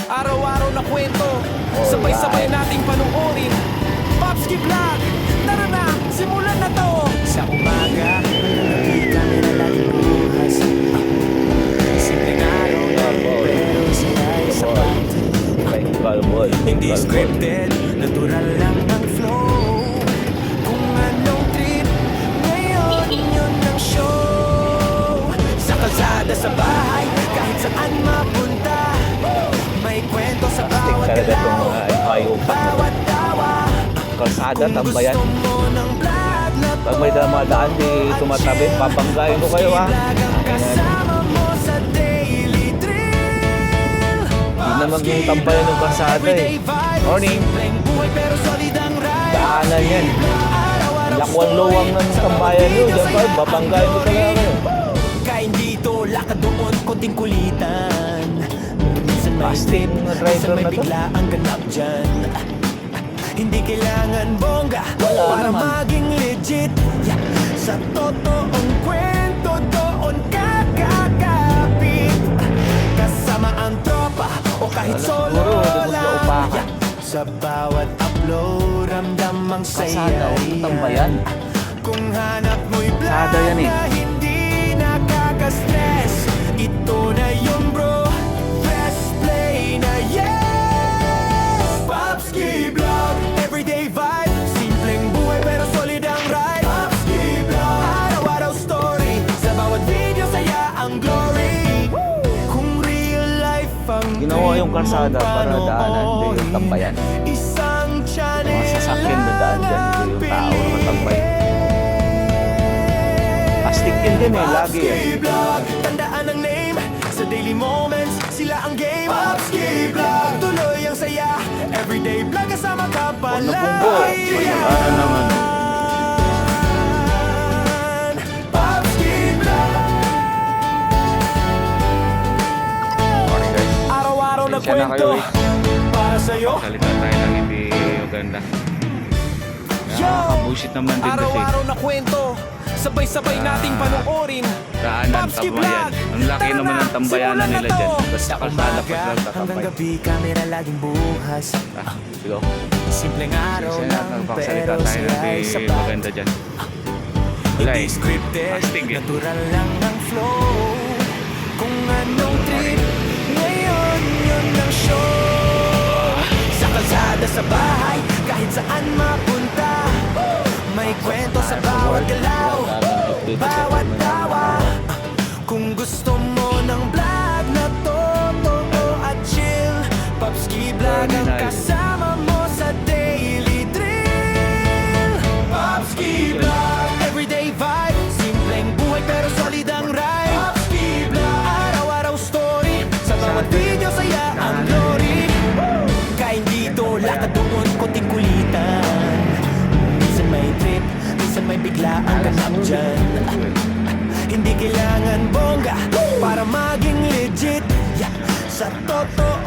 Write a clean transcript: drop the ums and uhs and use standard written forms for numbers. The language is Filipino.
Araw-araw na kwento, sabay-sabay nating panuorin. Popski Vlog, tara na, simulan na to. Sa umaga, hindi kami na laging bukas. Simpleng araw lang, pero sila'y sapat. Hindi scripted, natural lang ang flow. Kung anong trip, ngayon yun ang show. Sa kalsada, sa bahay, kahit saan mapunta, may kwento sa bawat galaw, bawat tawa. Kalsada, tambayan. Kung gusto mo ng vlog na to, Pag may damadaan, di tumatabi, papanggayin ko kayo ha. kasama mo sa daily thrill. Hindi na maging tambayan ng kalsada eh. Everyday vibe, Morning. simpleng buhay pero solid ang ride. Daanan yan. Araw-araw Lakwang-luwang ng tambayan nyo. Diyan pa, papanggayin ko talaga kayo. Kain dito, lakad doon, konting kulitan. Minsan may Fasting tip, na driver minsan may na to. bigla ang ganap dyan. Hindi kailangan bongga para naman. maging legit. Yeah. Sa totoong kwento doon kakakapit. Kasama ang tropa o kahit solo siguro, lubos na lang. upakan. Yeah. Sa bawat upload, ramdam ang saya. Kalsada, tambayan. Kung hanap mo'y vlog Kalsada yan eh. na hindi nakaka-stress, ito na yung bro, press play na yes. Popski Vlog, everyday vibe, simpleng buhay pero solid ang ride. Popski Vlog, araw-araw story, sa bawat video saya ang glory. Kung real life ang Ginawa yung kalsada para daanan, hindi yung tambayan. isang channel Mga sasakyan na daan dyan, hindi yung tao na matambay. Plastic yun din eh, lagi eh. Popski Vlog, tandaan ang name. Sa daily moments, sila ang game. Popski Vlog, tuloy ang saya. Everyday vlog kasama ka Huwag na punggo. palagi. Ano naman. Popski Vlog. Morning guys. Araw-araw na Pasensya na kwento kayo, para sa'yo. Salita tayo lang hindi maganda. Nakakabusit naman din kasi. Araw-araw na kwento, sabay-sabay nating panuorin. Daanan, Popski tambayan. Vlog, Ang laki tara naman na, ng tambayanan simulan na nila to. dyan. Basta Sa kalsada pa umaga lang hanggang tatambay. gabi, kamera laging bukas. Sigaw. Simpleng araw Kasi lang, nagpapagsalita pero tayo sila'y hindi sapat. maganda dyan. Wala Hindi eh. scripted, Astig eh. natural lang ang flow. Kung anong trip, ngayon yun ang show. Sa kalsada, sa bahay, kahit saan mapunta, may kwento sa bawat galaw, bawat tawa. Kung gusto mo ng vlog na totoo at chill, Popski Vlog ang kasama mo sa daily thrill. Popski Vlog, everyday vibe, simpleng buhay pero solid ang ride. Popski Vlog, araw-araw story, sa bawat video saya ang glory. Kain dito, lakad doon, konting kulitan. Minsan may trip, minsan may bigla ang ganap dyan. Hindi kailangan bongga para maging legit. Yeah. Sa totoo